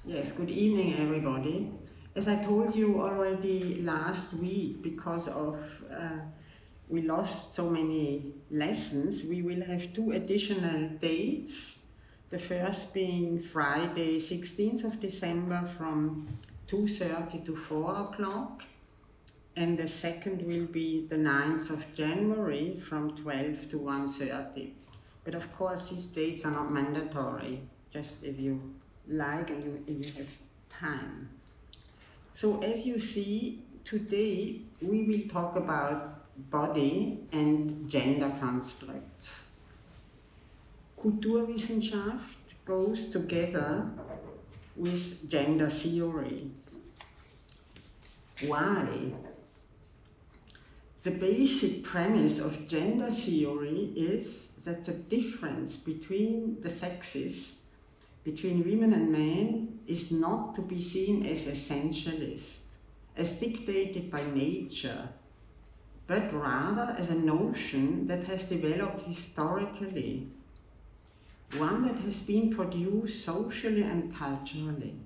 Yes, good evening, everybody. As I told you already last week, because of we lost so many lessons, we will have 2 additional dates. The first being Friday, 16th of December from 2:30 to 4 o'clock. And the second will be the 9th of January from 12 to 1:30. But of course, these dates are not mandatory, just if you like and if you have time. So as you see, today we will talk about body and gender constructs. Kulturwissenschaft goes together with gender theory. Why? The basic premise of gender theory is that the difference between the sexes, between women and men, is not to be seen as essentialist, as dictated by nature, but rather as a notion that has developed historically, one that has been produced socially and culturally.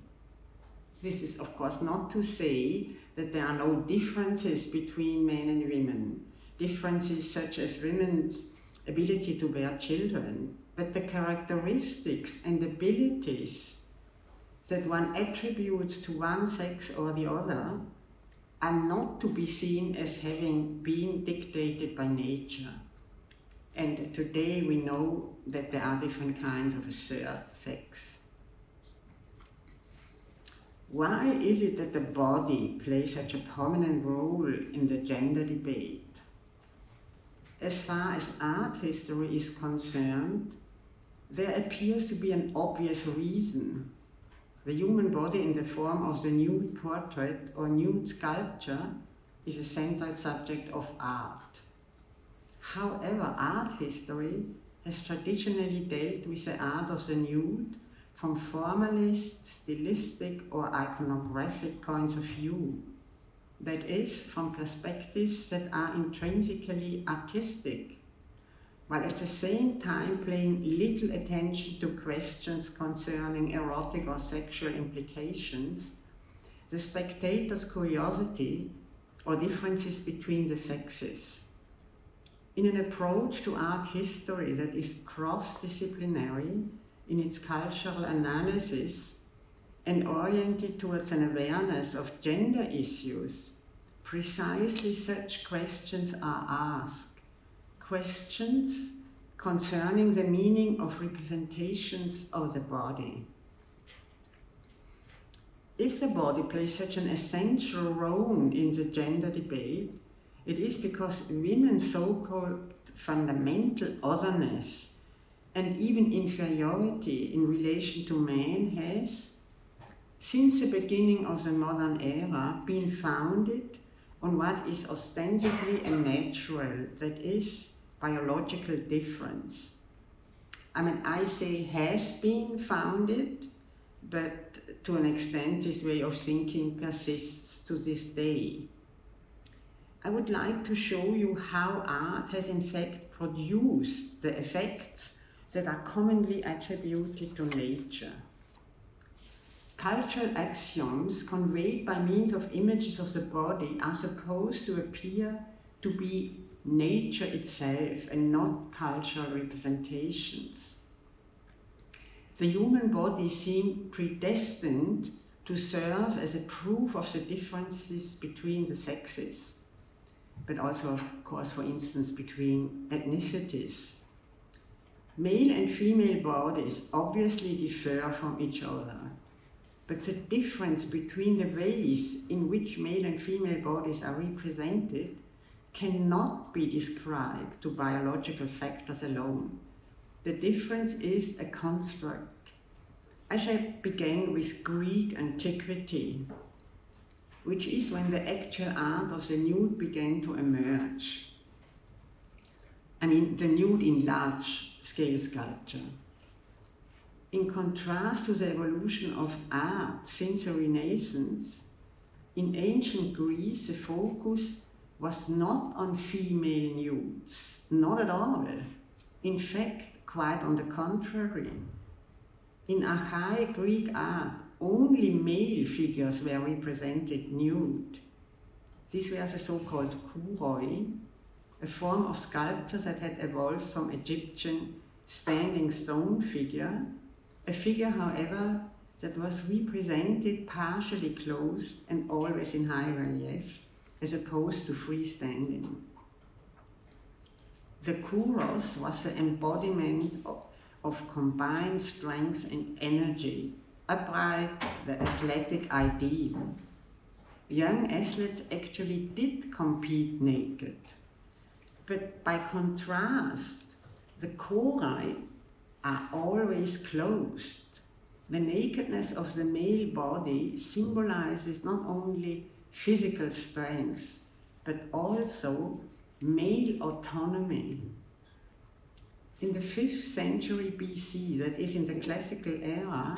This is, of course, not to say that there are no differences between men and women, differences such as women's ability to bear children, but the characteristics and abilities that one attributes to one sex or the other are not to be seen as having been dictated by nature. And today we know that there are different kinds of a third sex. Why is it that the body plays such a prominent role in the gender debate? As far as art history is concerned, there appears to be an obvious reason. The human body in the form of the nude portrait or nude sculpture is a central subject of art. However, art history has traditionally dealt with the art of the nude from formalist, stylistic, or iconographic points of view. That is, from perspectives that are intrinsically artistic, while at the same time paying little attention to questions concerning erotic or sexual implications, the spectator's curiosity, or differences between the sexes. In an approach to art history that is cross-disciplinary in its cultural analysis and oriented towards an awareness of gender issues, precisely such questions are asked. Questions concerning the meaning of representations of the body. If the body plays such an essential role in the gender debate, it is because women's so-called fundamental otherness and even inferiority in relation to men has, since the beginning of the modern era, been founded on what is ostensibly a natural, that is, biological difference. I mean, I say has been founded, but to an extent this way of thinking persists to this day. I would like to show you how art has in fact produced the effects that are commonly attributed to nature. Cultural axioms conveyed by means of images of the body are supposed to appear to be nature itself and not cultural representations. The human body seemed predestined to serve as a proof of the differences between the sexes, but also, of course, for instance, between ethnicities. Male and female bodies obviously differ from each other, but the difference between the ways in which male and female bodies are represented cannot be described to biological factors alone. The difference is a construct. I shall begin with Greek antiquity, which is when the actual art of the nude began to emerge. I mean, the nude in large-scale sculpture. In contrast to the evolution of art since the Renaissance, in ancient Greece the focus was not on female nudes, not at all. In fact, quite on the contrary. In archaic Greek art, only male figures were represented nude. These were the so-called kuroi, a form of sculpture that had evolved from Egyptian standing stone figure, a figure, however, that was represented partially clothed and always in high relief, as opposed to freestanding. The kuros was the embodiment of combined strength and energy, upright, the athletic ideal. Young athletes actually did compete naked, but by contrast, the chori are always closed. The nakedness of the male body symbolizes not only physical strength, but also male autonomy. In the 5th century BC, that is in the classical era,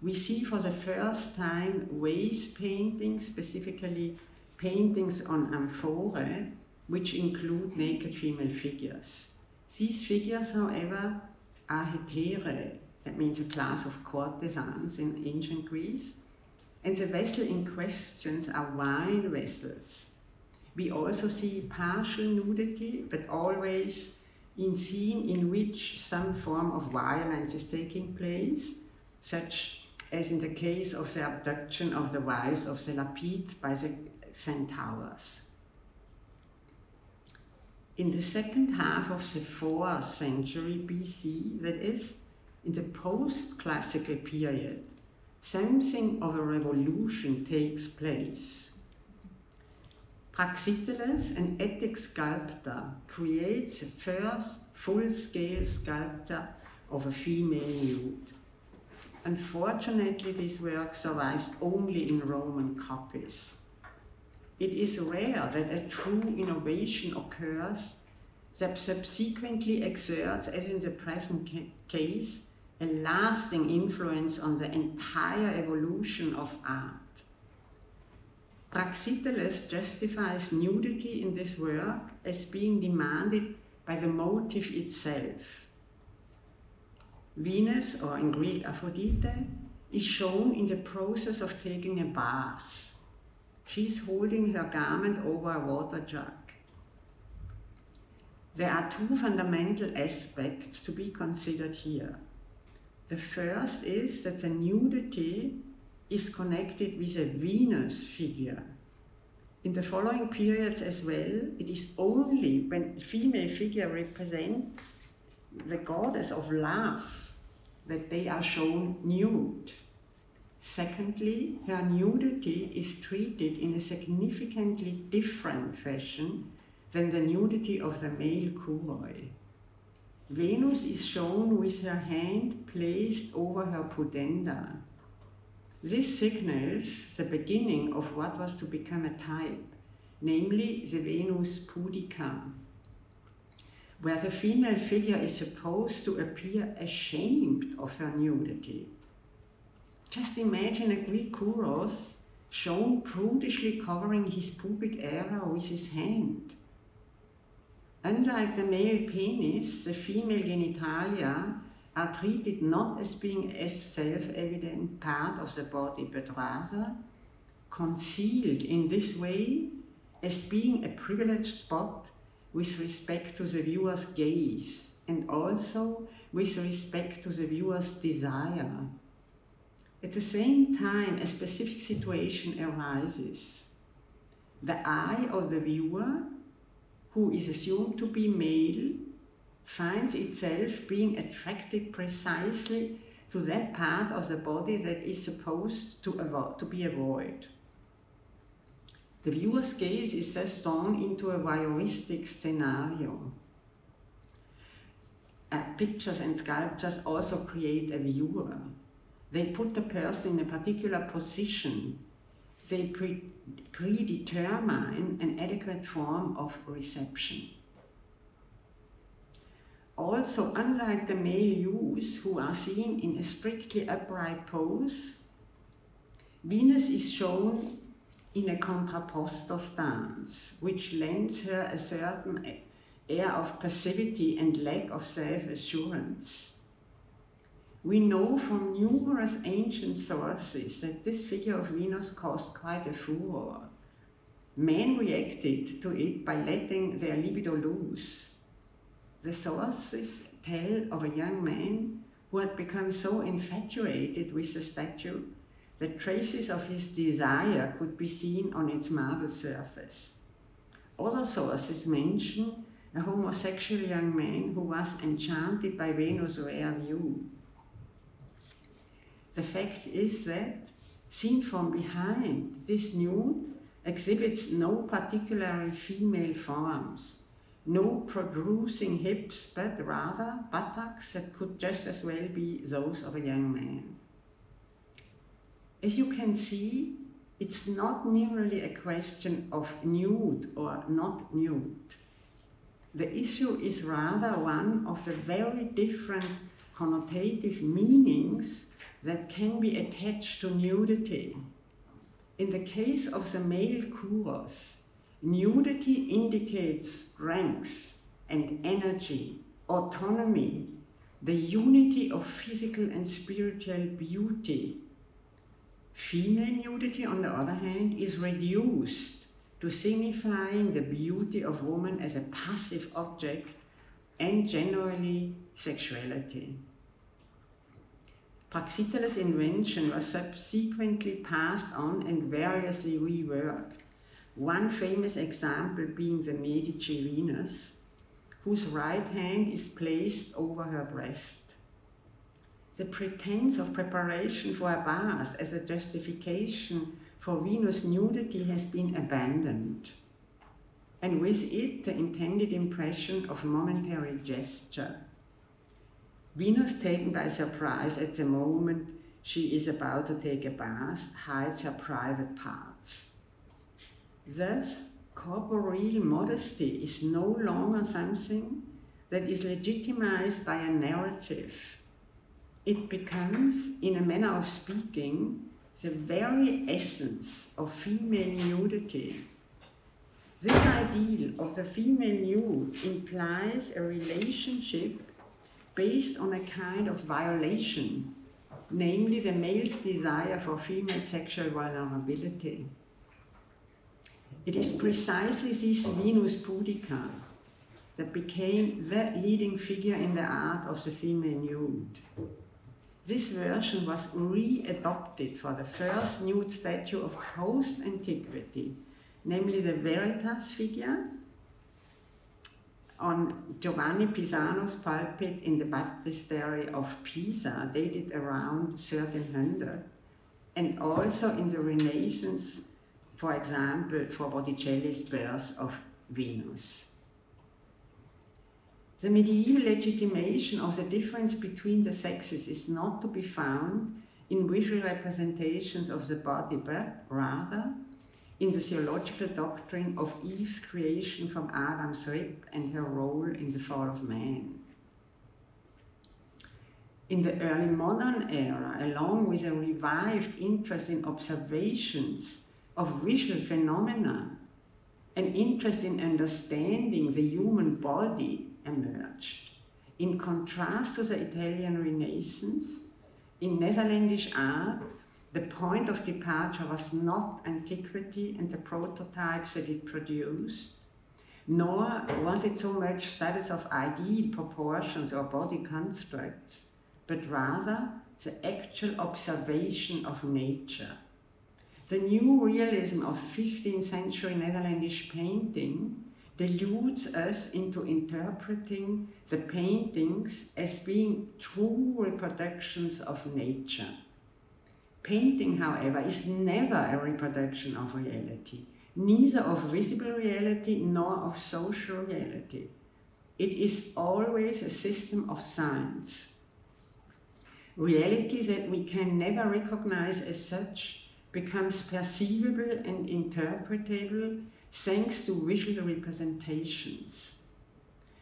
we see for the first time vase paintings, specifically paintings on amphora, which include naked female figures. These figures, however, are heterae, that means a class of courtesans in ancient Greece, and the vessel in question are wine vessels. We also see partial nudity, but always in scene in which some form of violence is taking place, such as in the case of the abduction of the wives of the Lapids by the centaurs. In the second half of the 4th century BC, that is, in the post-classical period, something of a revolution takes place. Praxiteles, an Attic sculptor, creates the first full-scale sculpture of a female nude. Unfortunately, this work survives only in Roman copies. It is rare that a true innovation occurs that subsequently exerts, as in the present case, a lasting influence on the entire evolution of art. Praxiteles justifies nudity in this work as being demanded by the motive itself. Venus, or in Greek Aphrodite, is shown in the process of taking a bath. She is holding her garment over a water jug. There are two fundamental aspects to be considered here. The first is that the nudity is connected with a Venus figure. In the following periods as well, it is only when female figure represent the goddess of love that they are shown nude. Secondly, her nudity is treated in a significantly different fashion than the nudity of the male kuroi. Venus is shown with her hand placed over her pudenda. This signals the beginning of what was to become a type, namely the Venus pudica, where the female figure is supposed to appear ashamed of her nudity. Just imagine a Greek kuros shown prudishly covering his pubic area with his hand. Unlike the male penis, the female genitalia are treated not as being a self-evident part of the body, but rather concealed in this way as being a privileged spot with respect to the viewer's gaze and also with respect to the viewer's desire. At the same time, a specific situation arises. The eye of the viewer, who is assumed to be male, finds itself being attracted precisely to that part of the body that is supposed to be avoided. The viewer's gaze is thus drawn into a voyeuristic scenario. Pictures and sculptures also create a viewer. They put the person in a particular position. They predetermine an adequate form of reception. Also, unlike the male youths who are seen in a strictly upright pose, Venus is shown in a contrapposto stance, which lends her a certain air of passivity and lack of self-assurance. We know from numerous ancient sources that this figure of Venus caused quite a furor. Men reacted to it by letting their libido loose. The sources tell of a young man who had become so infatuated with the statue that traces of his desire could be seen on its marble surface. Other sources mention a homosexual young man who was enchanted by Venus' rare view. The fact is that, seen from behind, this nude exhibits no particularly female forms, no protruding hips, but rather buttocks that could just as well be those of a young man. As you can see, it's not merely a question of nude or not nude. The issue is rather one of the very different connotative meanings that can be attached to nudity. In the case of the male Kuros, nudity indicates strength and energy, autonomy, the unity of physical and spiritual beauty. Female nudity, on the other hand, is reduced to signifying the beauty of woman as a passive object and generally sexuality. Praxiteles' invention was subsequently passed on and variously reworked. One famous example being the Medici Venus, whose right hand is placed over her breast. The pretense of preparation for a bath as a justification for Venus' nudity has been abandoned, and with it the intended impression of momentary gesture. Venus, taken by surprise at the moment she is about to take a bath, hides her private parts. Thus, corporeal modesty is no longer something that is legitimized by a narrative. It becomes, in a manner of speaking, the very essence of female nudity. This ideal of the female nude implies a relationship based on a kind of violation, namely the male's desire for female sexual vulnerability. It is precisely this Venus pudica that became the leading figure in the art of the female nude. This version was re-adopted for the first nude statue of post-antiquity, namely the Veritas figure on Giovanni Pisano's pulpit in the baptistery of Pisa, dated around 1300, and also in the Renaissance, for example, for Botticelli's Birth of Venus. The medieval legitimation of the difference between the sexes is not to be found in visual representations of the body, but rather in the theological doctrine of Eve's creation from Adam's rib and her role in the fall of man. In the early modern era, along with a revived interest in observations of visual phenomena, an interest in understanding the human body emerged. In contrast to the Italian Renaissance, in Netherlandish art, the point of departure was not antiquity and the prototypes that it produced, nor was it so much studies of ideal proportions or body constructs, but rather the actual observation of nature. The new realism of 15th century Netherlandish painting deludes us into interpreting the paintings as being true reproductions of nature. Painting, however, is never a reproduction of reality, neither of visible reality nor of social reality. It is always a system of signs. Reality that we can never recognize as such becomes perceivable and interpretable thanks to visual representations.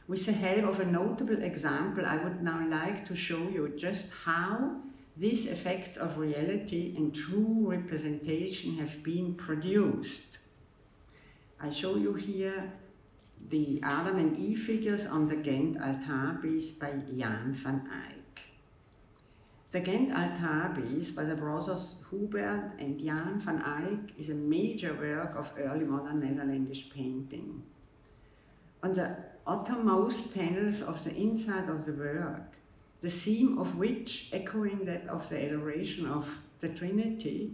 With the help of a notable example, I would now like to show you just how these effects of reality and true representation have been produced. I show you here the Adam and Eve figures on the Ghent altar piece by Jan van Eyck. The Ghent Altarpiece by the brothers Hubert and Jan van Eyck is a major work of early modern Netherlandish painting. On the outermost panels of the inside of the work, the theme of which, echoing that of the adoration of the Trinity,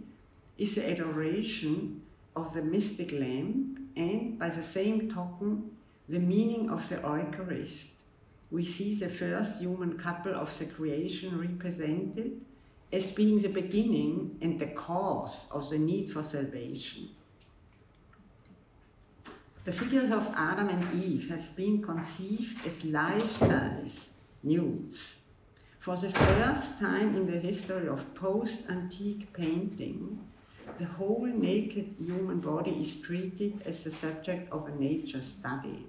is the adoration of the mystic lamp, and by the same token, the meaning of the Eucharist. We see the first human couple of the creation represented as being the beginning and the cause of the need for salvation. The figures of Adam and Eve have been conceived as life-size nudes. For the first time in the history of post-antique painting, the whole naked human body is treated as the subject of a nature study.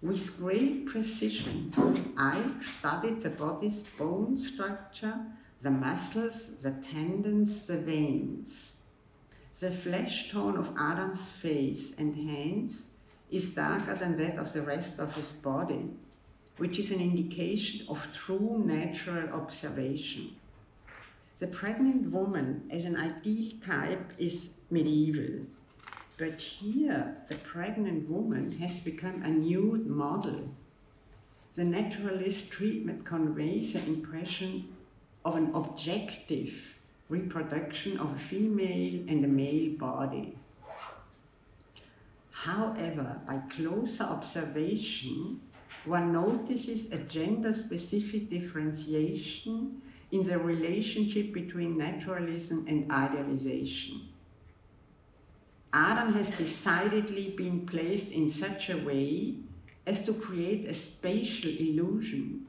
With great precision, Eyck studied the body's bone structure, the muscles, the tendons, the veins. The flesh tone of Adam's face and hands is darker than that of the rest of his body, which is an indication of true natural observation. The pregnant woman as an ideal type is medieval, but here the pregnant woman has become a nude model. The naturalist treatment conveys the impression of an objective reproduction of a female and a male body. However, by closer observation, one notices a gender-specific differentiation in the relationship between naturalism and idealization. Adam has decidedly been placed in such a way as to create a spatial illusion.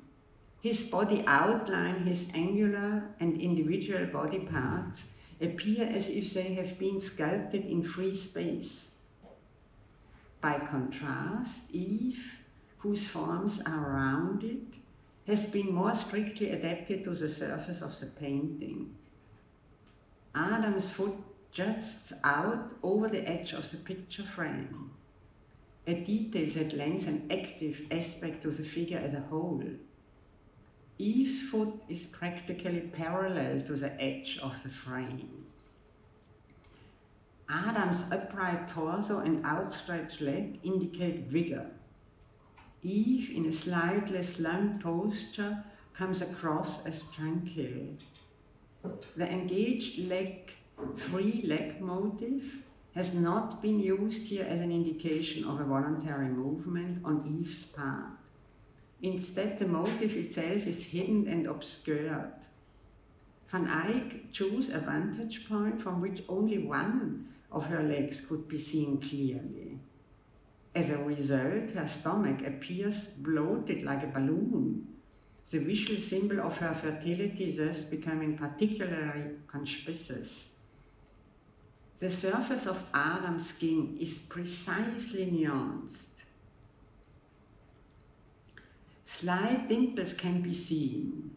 His body outline, his angular and individual body parts appear as if they have been sculpted in free space. By contrast, Eve, whose forms are rounded, has been more strictly adapted to the surface of the painting. Adam's foot juts out over the edge of the picture frame, a detail that lends an active aspect to the figure as a whole. Eve's foot is practically parallel to the edge of the frame. Adam's upright torso and outstretched leg indicate vigor. Eve, in a slightly slumped posture, comes across as tranquil. The engaged leg, free leg motif has not been used here as an indication of a voluntary movement on Eve's part. Instead, the motif itself is hidden and obscured. Van Eyck chose a vantage point from which only one of her legs could be seen clearly. As a result, her stomach appears bloated like a balloon, the visual symbol of her fertility thus becoming particularly conspicuous. The surface of Adam's skin is precisely nuanced. Slight dimples can be seen.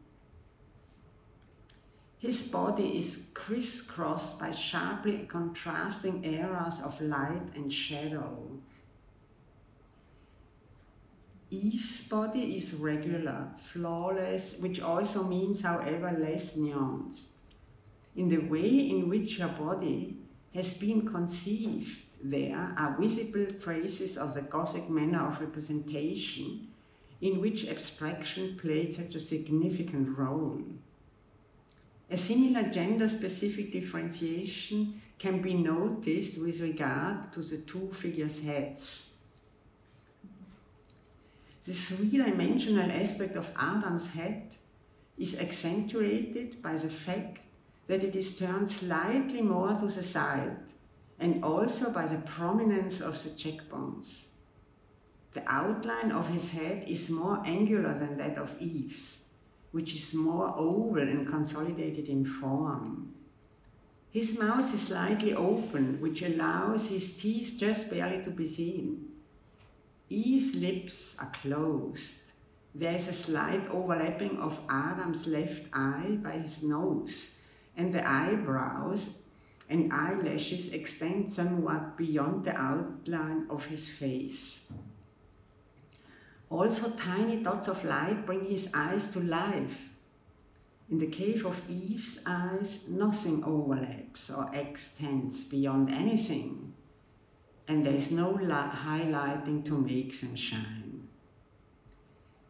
His body is crisscrossed by sharply contrasting areas of light and shadow. Eve's body is regular, flawless, which also means, however, less nuanced. In the way in which her body has been conceived, there are visible traces of the Gothic manner of representation in which abstraction played such a significant role. A similar gender-specific differentiation can be noticed with regard to the two figures' heads. The three-dimensional aspect of Adam's head is accentuated by the fact that it is turned slightly more to the side, and also by the prominence of the cheekbones. The outline of his head is more angular than that of Eve's, which is more oval and consolidated in form. His mouth is slightly open, which allows his teeth just barely to be seen. Eve's lips are closed. There is a slight overlapping of Adam's left eye by his nose, and the eyebrows and eyelashes extend somewhat beyond the outline of his face. Also, tiny dots of light bring his eyes to life. In the cave of Eve's eyes, nothing overlaps or extends beyond anything, and there is no highlighting to make them shine.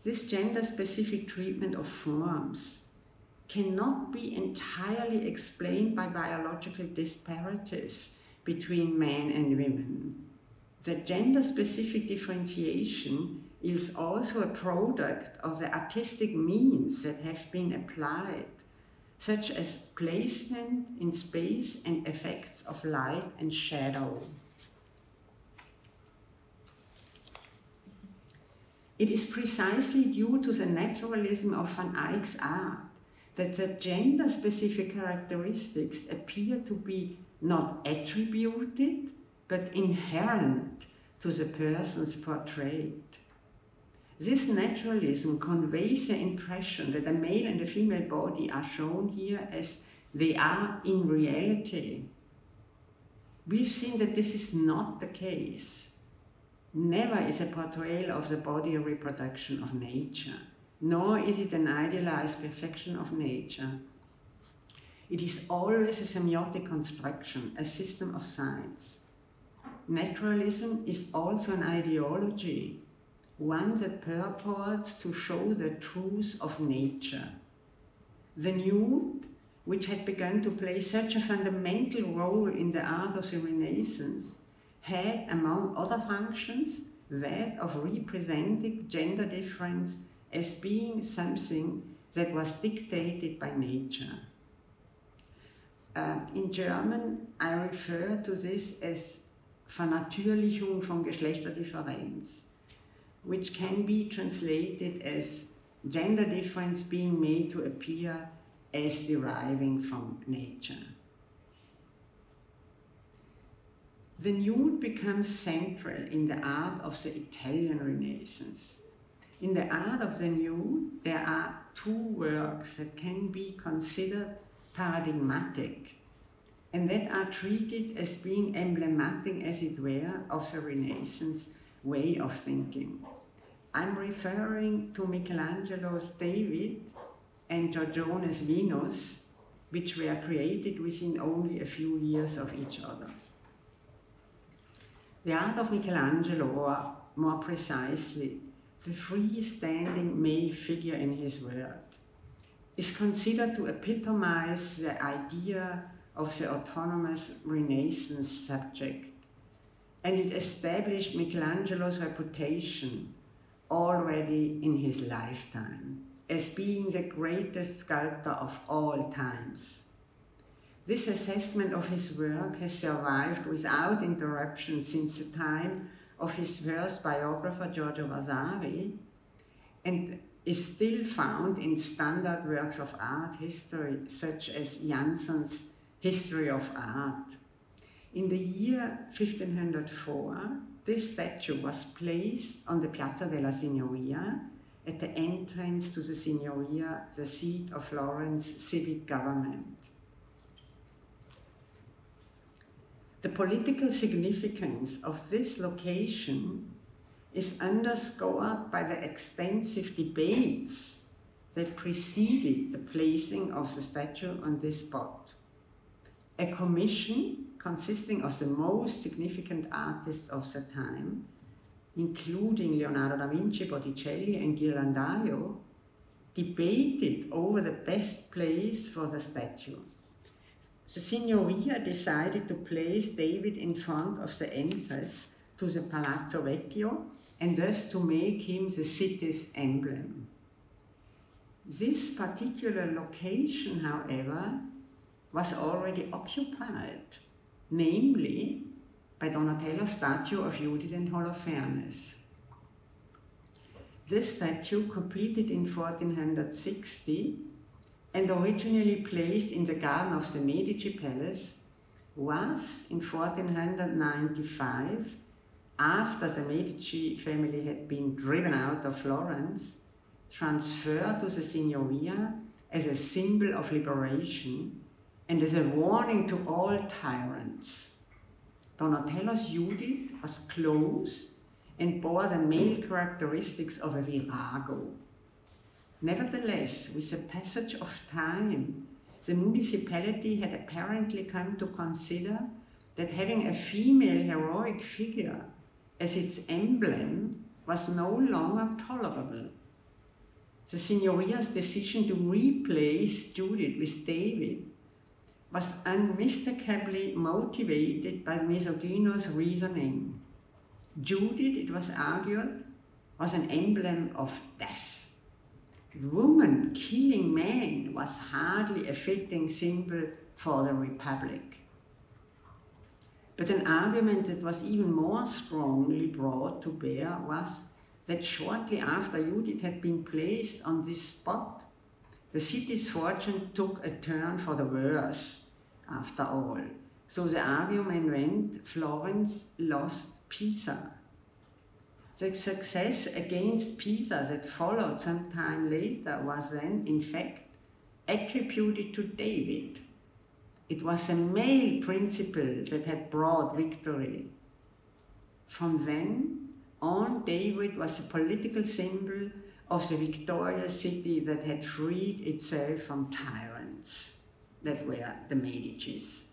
This gender-specific treatment of forms cannot be entirely explained by biological disparities between men and women. The gender-specific differentiation is also a product of the artistic means that have been applied, such as placement in space and effects of light and shadow. It is precisely due to the naturalism of Van Eyck's art that the gender-specific characteristics appear to be not attributed, but inherent to the persons portrayed. This naturalism conveys the impression that the male and the female body are shown here as they are in reality. We've seen that this is not the case. Never is a portrayal of the body a reproduction of nature, nor is it an idealized perfection of nature. It is always a semiotic construction, a system of signs. Naturalism is also an ideology, one that purports to show the truth of nature. The nude, which had begun to play such a fundamental role in the art of the Renaissance, had, among other functions, that of representing gender difference as being something that was dictated by nature. In German, I refer to this as Vernatürlichung von Geschlechterdifferenz, which can be translated as gender difference being made to appear as deriving from nature. The nude becomes central in the art of the Italian Renaissance. In the art of the nude, there are two works that can be considered paradigmatic and that are treated as being emblematic, as it were, of the Renaissance way of thinking. I'm referring to Michelangelo's David and Giorgione's Venus, which were created within only a few years of each other. The art of Michelangelo, or more precisely, the freestanding male figure in his work, is considered to epitomize the idea of the autonomous Renaissance subject, and it established Michelangelo's reputation already in his lifetime as being the greatest sculptor of all times. This assessment of his work has survived without interruption since the time of his first biographer, Giorgio Vasari, and is still found in standard works of art history, such as Janssen's History of Art. In the year 1504, this statue was placed on the Piazza della Signoria at the entrance to the Signoria, the seat of Florence civic government. The political significance of this location is underscored by the extensive debates that preceded the placing of the statue on this spot. A commission consisting of the most significant artists of the time, including Leonardo da Vinci, Botticelli, and Ghirlandaio, debated over the best place for the statue. The Signoria decided to place David in front of the entrance to the Palazzo Vecchio and thus to make him the city's emblem. This particular location, however, was already occupied, namely by Donatello's statue of Judith and Holofernes. This statue, completed in 1460 and originally placed in the garden of the Medici Palace, was in 1495, after the Medici family had been driven out of Florence, transferred to the Signoria as a symbol of liberation and as a warning to all tyrants. Donatello's Judith was clothed and bore the male characteristics of a virago. Nevertheless, with the passage of time, the municipality had apparently come to consider that having a female heroic figure as its emblem was no longer tolerable. The Signoria's decision to replace Judith with David was unmistakably motivated by misogynous reasoning. Judith, it was argued, was an emblem of death. Woman killing man was hardly a fitting symbol for the Republic. But an argument that was even more strongly brought to bear was that shortly after Judith had been placed on this spot, the city's fortune took a turn for the worse, after all. So the argument went, Florence lost Pisa. The success against Pisa that followed some time later was then, in fact, attributed to David. It was a male principle that had brought victory. From then on, David was a political symbol of the victorious city that had freed itself from tyrants that were the Medicis.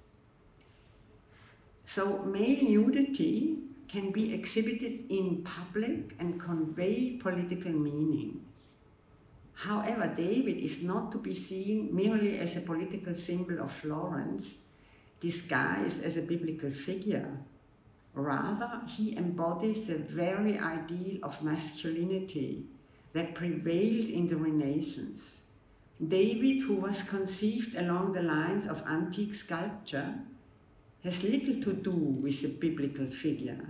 So male nudity can be exhibited in public and convey political meaning. However, David is not to be seen merely as a political symbol of Florence, disguised as a biblical figure. Rather, he embodies the very ideal of masculinity that prevailed in the Renaissance. David, who was conceived along the lines of antique sculpture, has little to do with the biblical figure.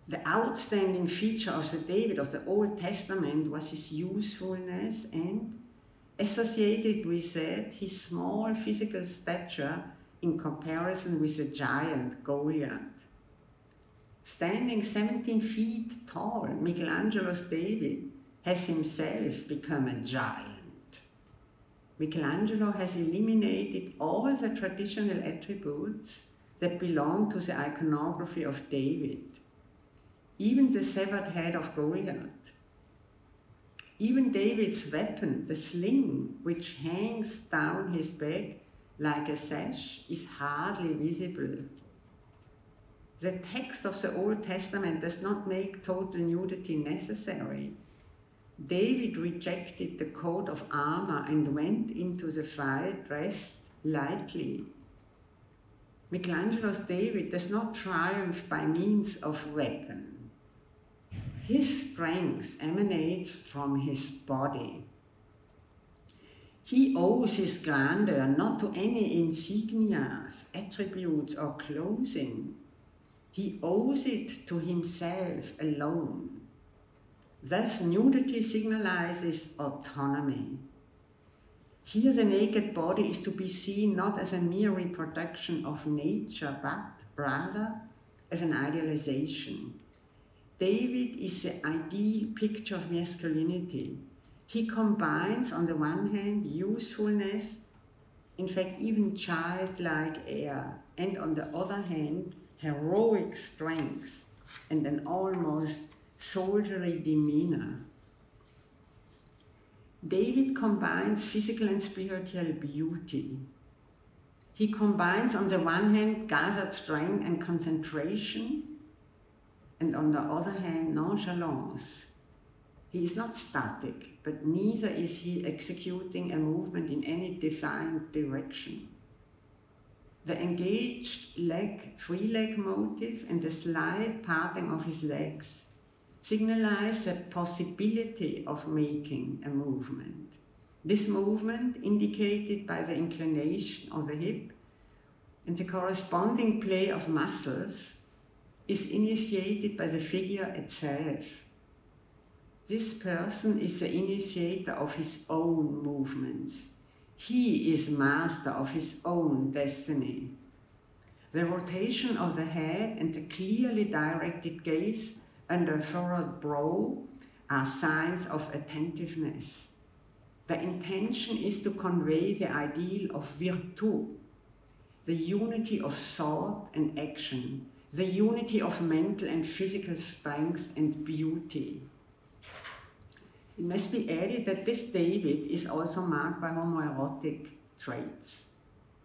The outstanding feature of the David of the Old Testament was his usefulness and, associated with that, his small physical stature in comparison with the giant Goliath. Standing 17 feet tall, Michelangelo's David has himself become a giant. Michelangelo has eliminated all the traditional attributes that belong to the iconography of David, even the severed head of Goliath. Even David's weapon, the sling, which hangs down his back like a sash, is hardly visible. The text of the Old Testament does not make total nudity necessary. David rejected the coat of armor and went into the fight dressed lightly. Michelangelo's David does not triumph by means of weapon. His strength emanates from his body. He owes his grandeur not to any insignias, attributes, or clothing. He owes it to himself alone. Thus, nudity signalizes autonomy. Here, the naked body is to be seen not as a mere reproduction of nature, but rather as an idealization. David is the ideal picture of masculinity. He combines, on the one hand, usefulness, in fact, even childlike air, and on the other hand, heroic strength and an almost soldierly demeanor. David combines physical and spiritual beauty. He combines, on the one hand, gathered strength and concentration, and on the other hand, nonchalance. He is not static, but neither is he executing a movement in any defined direction. The engaged free leg motive and the slight parting of his legs signalize the possibility of making a movement. This movement, indicated by the inclination of the hip and the corresponding play of muscles, is initiated by the figure itself. This person is the initiator of his own movements. He is master of his own destiny. The rotation of the head and the clearly directed gaze under a furrowed brow are signs of attentiveness. The intention is to convey the ideal of virtu, the unity of thought and action, the unity of mental and physical strength and beauty. It must be added that this David is also marked by homoerotic traits.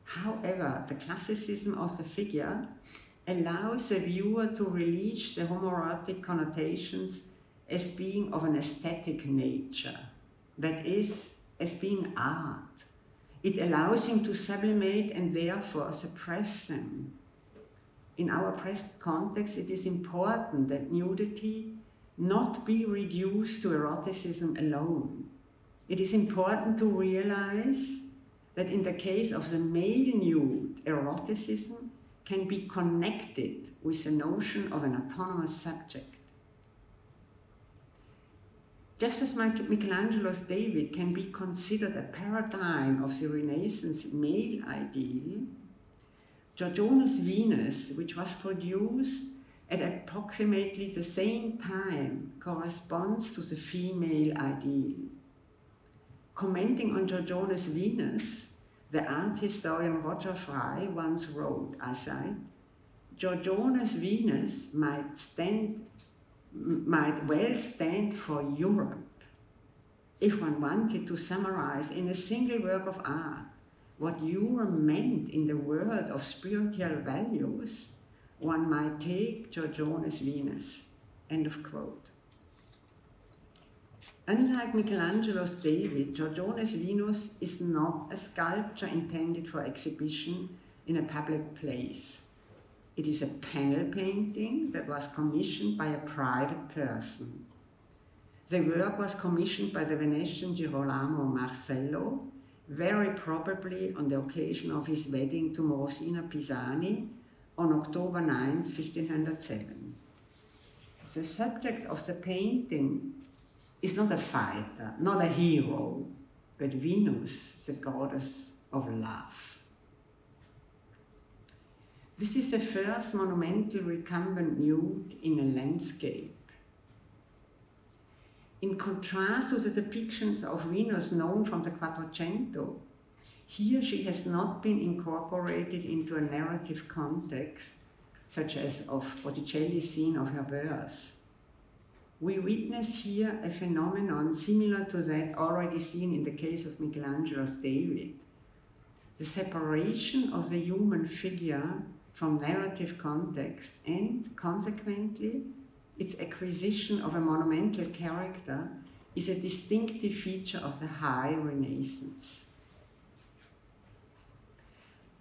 However, the classicism of the figure allows the viewer to release the homoerotic connotations as being of an aesthetic nature, that is, as being art. It allows him to sublimate and therefore suppress them. In our present context, it is important that nudity not be reduced to eroticism alone. It is important to realize that in the case of the male nude, eroticism can be connected with the notion of an autonomous subject. Just as Michelangelo's David can be considered a paradigm of the Renaissance male ideal, Giorgione's Venus, which was produced at approximately the same time, corresponds to the female ideal. Commenting on Giorgione's Venus, the art historian Roger Fry once wrote, I cite, "Giorgione's Venus might well stand for Europe. If one wanted to summarize in a single work of art what Europe meant in the world of spiritual values, one might take Giorgione's Venus." End of quote. Unlike Michelangelo's David, Giorgione's Venus is not a sculpture intended for exhibition in a public place. It is a panel painting that was commissioned by a private person. The work was commissioned by the Venetian Girolamo Marcello, very probably on the occasion of his wedding to Morosina Pisani on October 9, 1507. The subject of the painting is not a fighter, not a hero, but Venus, the goddess of love. This is the first monumental recumbent nude in a landscape. In contrast to the depictions of Venus known from the Quattrocento, here she has not been incorporated into a narrative context, such as of Botticelli's scene of her birth. We witness here a phenomenon similar to that already seen in the case of Michelangelo's David. The separation of the human figure from narrative context and, consequently, its acquisition of a monumental character is a distinctive feature of the High Renaissance.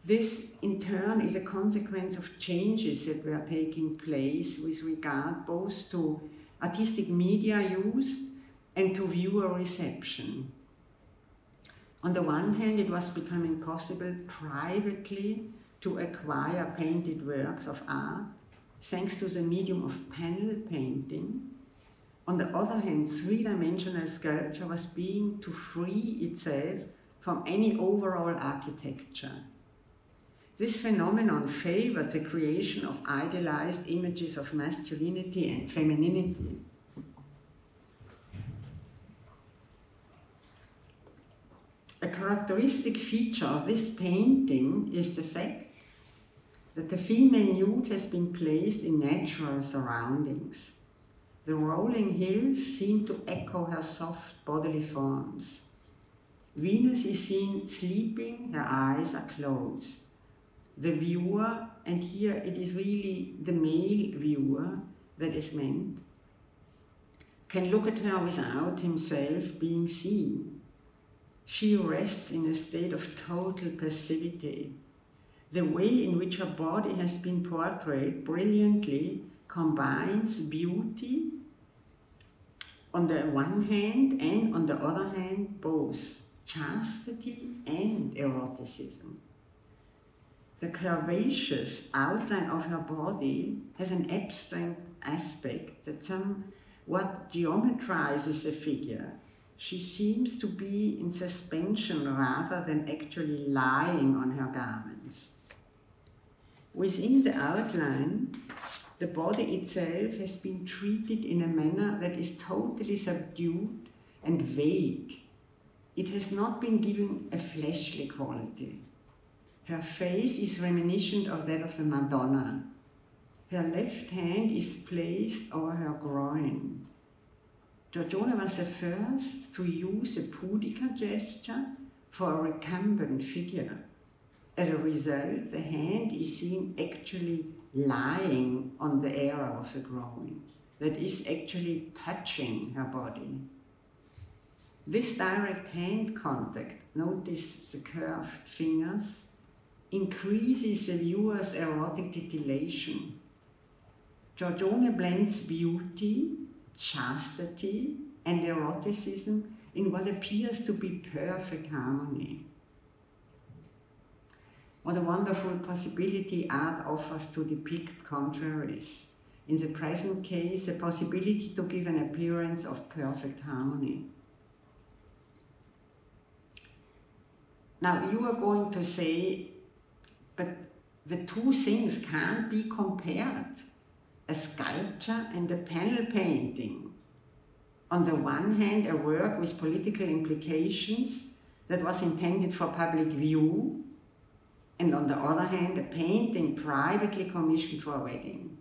This, in turn, is a consequence of changes that were taking place with regard both to artistic media used and to viewer reception. On the one hand, it was becoming possible privately to acquire painted works of art thanks to the medium of panel painting. On the other hand, three-dimensional sculpture was beginning to free itself from any overall architecture. This phenomenon favored the creation of idealized images of masculinity and femininity. A characteristic feature of this painting is the fact that the female nude has been placed in natural surroundings. The rolling hills seem to echo her soft bodily forms. Venus is seen sleeping, her eyes are closed. The viewer, and here it is really the male viewer that is meant, can look at her without himself being seen. She rests in a state of total passivity. The way in which her body has been portrayed brilliantly combines beauty on the one hand and on the other hand both chastity and eroticism. The curvaceous outline of her body has an abstract aspect that somewhat geometrizes the figure. She seems to be in suspension rather than actually lying on her garments. Within the outline, the body itself has been treated in a manner that is totally subdued and vague. It has not been given a fleshly quality. Her face is reminiscent of that of the Madonna. Her left hand is placed over her groin. Giorgione was the first to use a pudica gesture for a recumbent figure. As a result, the hand is seen actually lying on the area of the groin, that is actually touching her body. This direct hand contact, notice the curved fingers, increases the viewer's erotic titillation. Giorgione blends beauty, chastity, and eroticism in what appears to be perfect harmony. What a wonderful possibility art offers to depict contraries. In the present case, the possibility to give an appearance of perfect harmony. Now, you are going to say, but the two things can't be compared. A sculpture and a panel painting. On the one hand, a work with political implications that was intended for public view, and on the other hand, a painting privately commissioned for a wedding.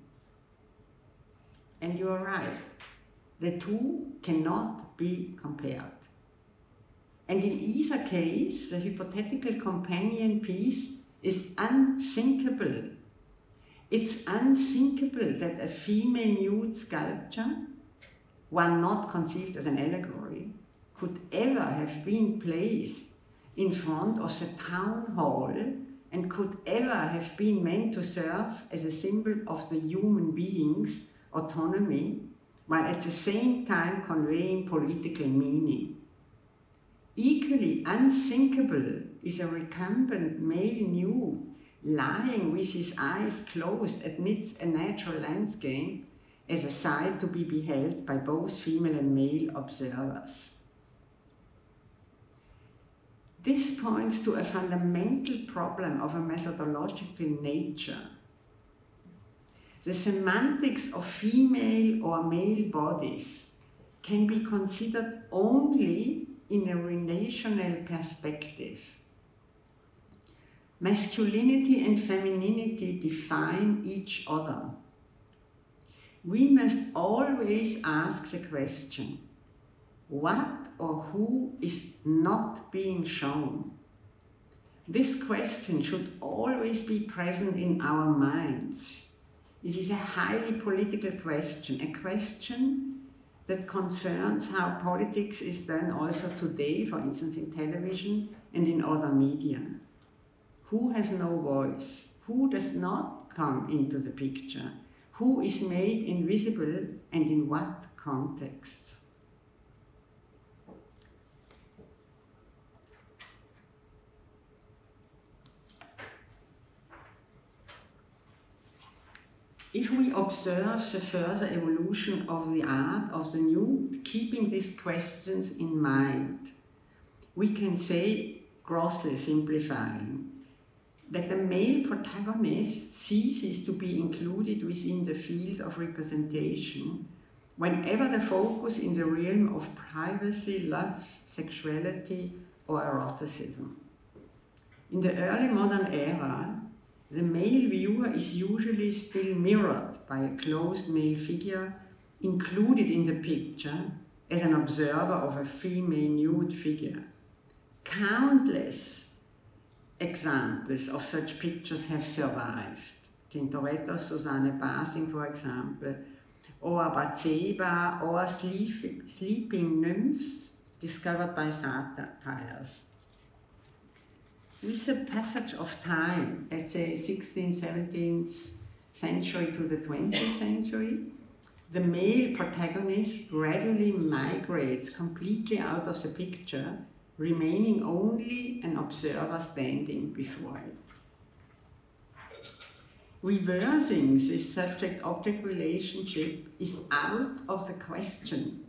And you are right, the two cannot be compared. And in either case, the hypothetical companion piece is unthinkable. It's unthinkable that a female nude sculpture, one not conceived as an allegory, could ever have been placed in front of the town hall and could ever have been meant to serve as a symbol of the human being's autonomy, while at the same time conveying political meaning. Equally unthinkable is a recumbent male nude lying with his eyes closed amidst a natural landscape as a sight to be beheld by both female and male observers. This points to a fundamental problem of a methodological nature. The semantics of female or male bodies can be considered only in a relational perspective. Masculinity and femininity define each other. We must always ask the question, what or who is not being shown? This question should always be present in our minds. It is a highly political question, a question that concerns how politics is done also today, for instance in television and in other media. Who has no voice? Who does not come into the picture? Who is made invisible and in what contexts? If we observe the further evolution of the art of the nude, keeping these questions in mind, we can say, grossly simplifying, that the male protagonist ceases to be included within the field of representation whenever the focus in the realm of privacy, love, sexuality, or eroticism. In the early modern era, the male viewer is usually still mirrored by a closed male figure included in the picture as an observer of a female nude figure. Countless examples of such pictures have survived. Tintoretto's Susanne Basing, for example, or Bathsheba, or sleeping nymphs discovered by satires. With the passage of time, let's say 16th, 17th century to the 20th century, the male protagonist gradually migrates completely out of the picture, remaining only an observer standing before it. Reversing this subject-object relationship is out of the question.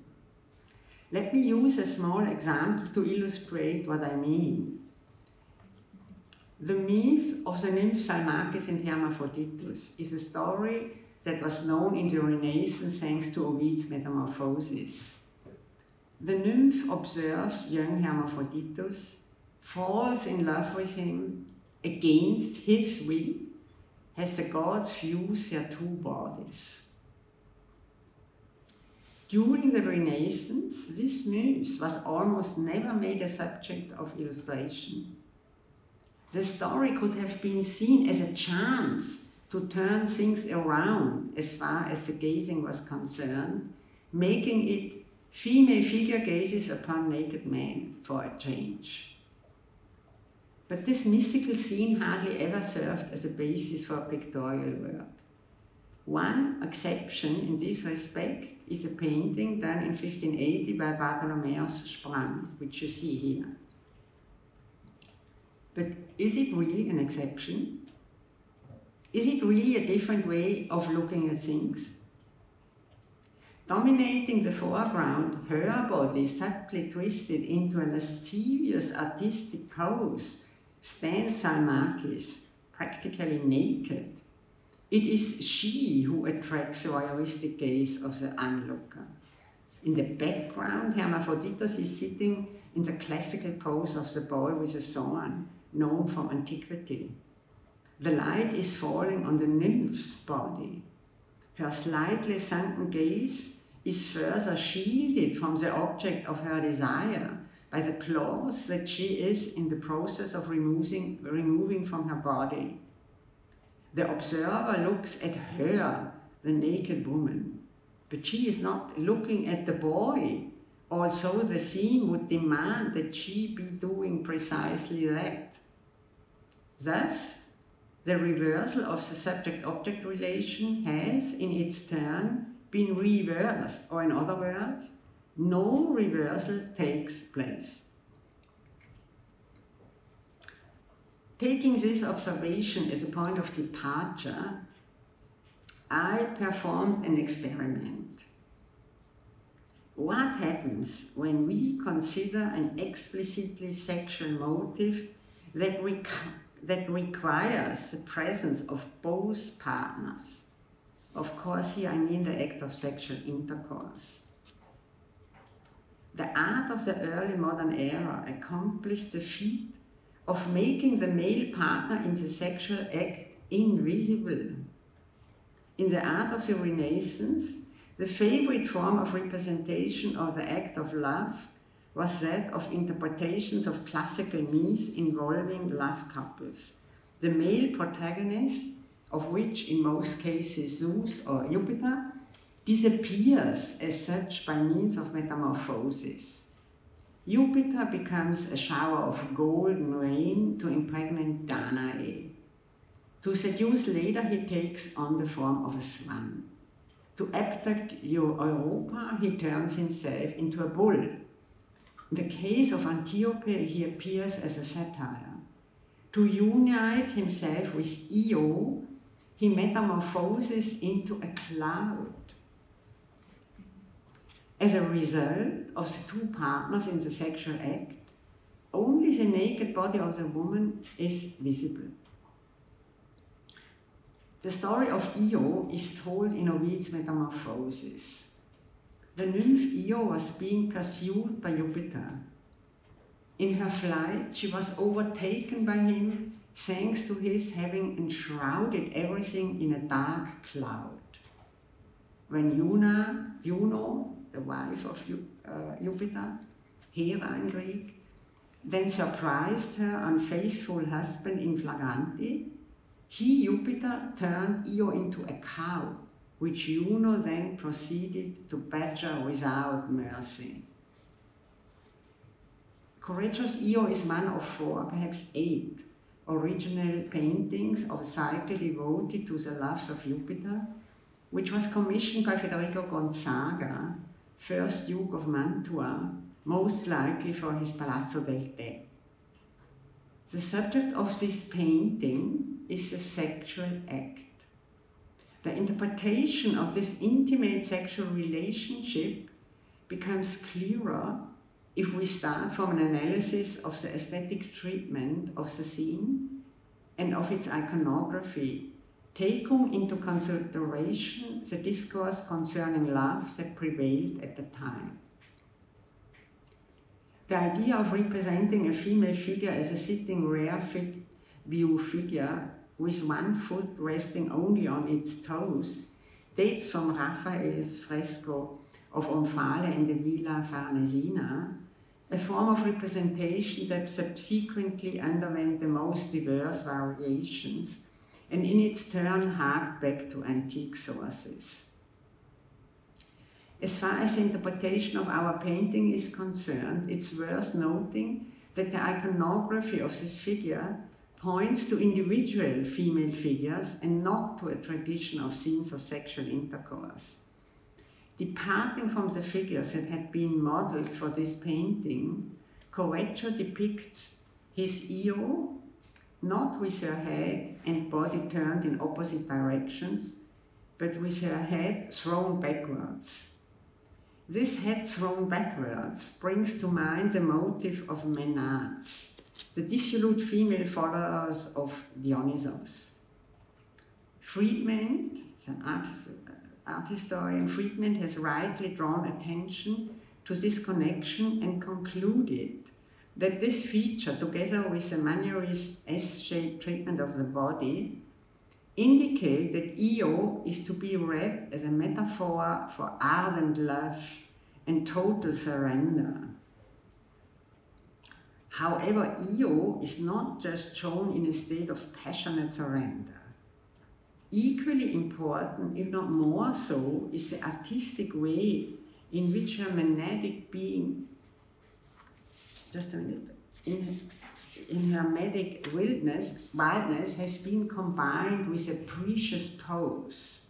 Let me use a small example to illustrate what I mean. The myth of the nymph Salmacis and Hermaphroditus is a story that was known in the Renaissance thanks to Ovid's Metamorphoses. The nymph observes young Hermaphroditus, falls in love with him against his will, as the gods fuse their two bodies. During the Renaissance, this muse was almost never made a subject of illustration. The story could have been seen as a chance to turn things around as far as the gazing was concerned, making it female figure gazes upon naked men for a change. But this mystical scene hardly ever served as a basis for pictorial work. One exception in this respect is a painting done in 1580 by Bartholomeus Sprang, which you see here. But is it really an exception? Is it really a different way of looking at things? Dominating the foreground, her body, subtly twisted into a lascivious artistic pose, stands Salmakis, practically naked. It is she who attracts the voyeuristic gaze of the onlooker. In the background, Hermaphroditus is sitting in the classical pose of the boy with a thorn, known from antiquity. The light is falling on the nymph's body. Her slightly sunken gaze is further shielded from the object of her desire by the clothes that she is in the process of removing from her body. The observer looks at her, the naked woman, but she is not looking at the boy, although the theme would demand that she be doing precisely that. Thus, the reversal of the subject-object relation has, in its turn, been reversed, or in other words, no reversal takes place. Taking this observation as a point of departure, I performed an experiment. What happens when we consider an explicitly sexual motive that requires the presence of both partners? Of course, here I mean the act of sexual intercourse. The art of the early modern era accomplished the feat of making the male partner in the sexual act invisible. In the art of the Renaissance, the favorite form of representation of the act of love was that of interpretations of classical myths involving love couples. The male protagonist, of which in most cases Zeus or Jupiter, disappears as such by means of metamorphosis. Jupiter becomes a shower of golden rain to impregnate Danae. To seduce later, he takes on the form of a swan. To abduct Europa, he turns himself into a bull. In the case of Antiope, he appears as a satyr. To unite himself with Io, he metamorphoses into a cloud. As a result of the two partners in the sexual act, only the naked body of the woman is visible. The story of Io is told in Ovid's Metamorphoses. The nymph Io was being pursued by Jupiter. In her flight, she was overtaken by him thanks to his having enshrouded everything in a dark cloud. When Juno, the wife of Jupiter, Hera in Greek, then surprised her unfaithful husband in flagranti, he, Jupiter, turned Io into a cow, which Juno then proceeded to badger without mercy. Correggio's Io is one of 4, perhaps 8, original paintings of a cycle devoted to the loves of Jupiter, which was commissioned by Federico Gonzaga, 1st Duke of Mantua, most likely for his Palazzo del Te. The subject of this painting is the sexual act. The interpretation of this intimate sexual relationship becomes clearer if we start from an analysis of the aesthetic treatment of the scene and of its iconography, taking into consideration the discourse concerning love that prevailed at the time. The idea of representing a female figure as a sitting rear view figure with one foot resting only on its toes dates from Raphael's fresco of Omphale and the Villa Farnesina, a form of representation that subsequently underwent the most diverse variations and in its turn harked back to antique sources. As far as the interpretation of our painting is concerned, it's worth noting that the iconography of this figure points to individual female figures and not to a tradition of scenes of sexual intercourse. Departing from the figures that had been models for this painting, Correggio depicts his Io not with her head and body turned in opposite directions, but with her head thrown backwards. This head thrown backwards brings to mind the motif of Menades, the dissolute female followers of Dionysos. Friedman, the art historian Friedman, has rightly drawn attention to this connection and concluded that this feature, together with the mannerist S-shaped treatment of the body, indicate that Io is to be read as a metaphor for ardent love and total surrender. However, Io is not just shown in a state of passionate surrender. Equally important, if not more so, is the artistic way in which her monadic being, just a minute, in her medic wildness has been combined with a precious pose.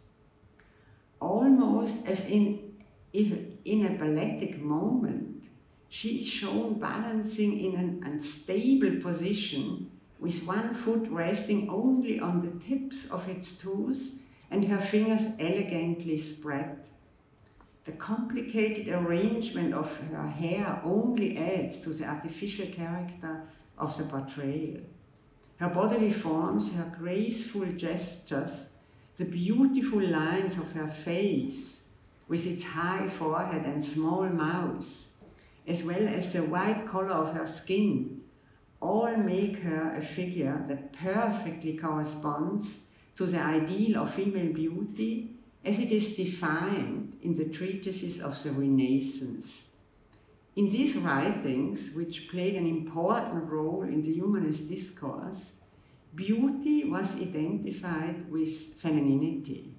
Almost as if in a balletic moment, she is shown balancing in an unstable position with one foot resting only on the tips of its toes and her fingers elegantly spread. The complicated arrangement of her hair only adds to the artificial character of the portrayal. Her bodily forms, her graceful gestures, the beautiful lines of her face with its high forehead and small mouth, as well as the white color of her skin, all make her a figure that perfectly corresponds to the ideal of female beauty as it is defined in the treatises of the Renaissance. In these writings, which played an important role in the humanist discourse, beauty was identified with femininity,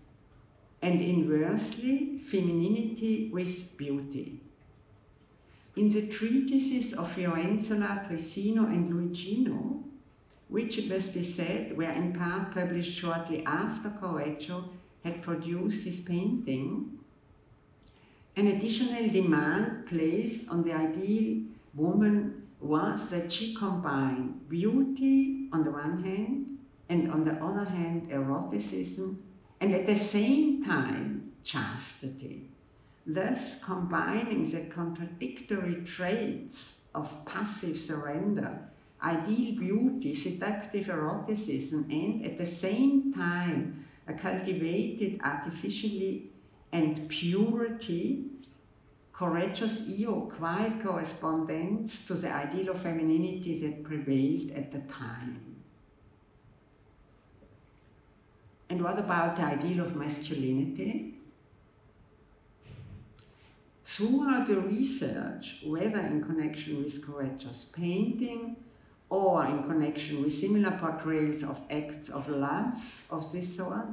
and inversely, femininity with beauty. In the treatises of Fiorenzola, Trissino, and Luigino, which, it must be said, were in part published shortly after Correggio had produced his painting, an additional demand placed on the ideal woman was that she combined beauty on the one hand, and on the other hand, eroticism, and at the same time, chastity, thus combining the contradictory traits of passive surrender, ideal beauty, seductive eroticism, and at the same time, a cultivated artificially and purity. Correggio's Io quite corresponds to the ideal of femininity that prevailed at the time. And what about the ideal of masculinity? Throughout the research, whether in connection with Correggio's painting or in connection with similar portrayals of acts of love of this sort,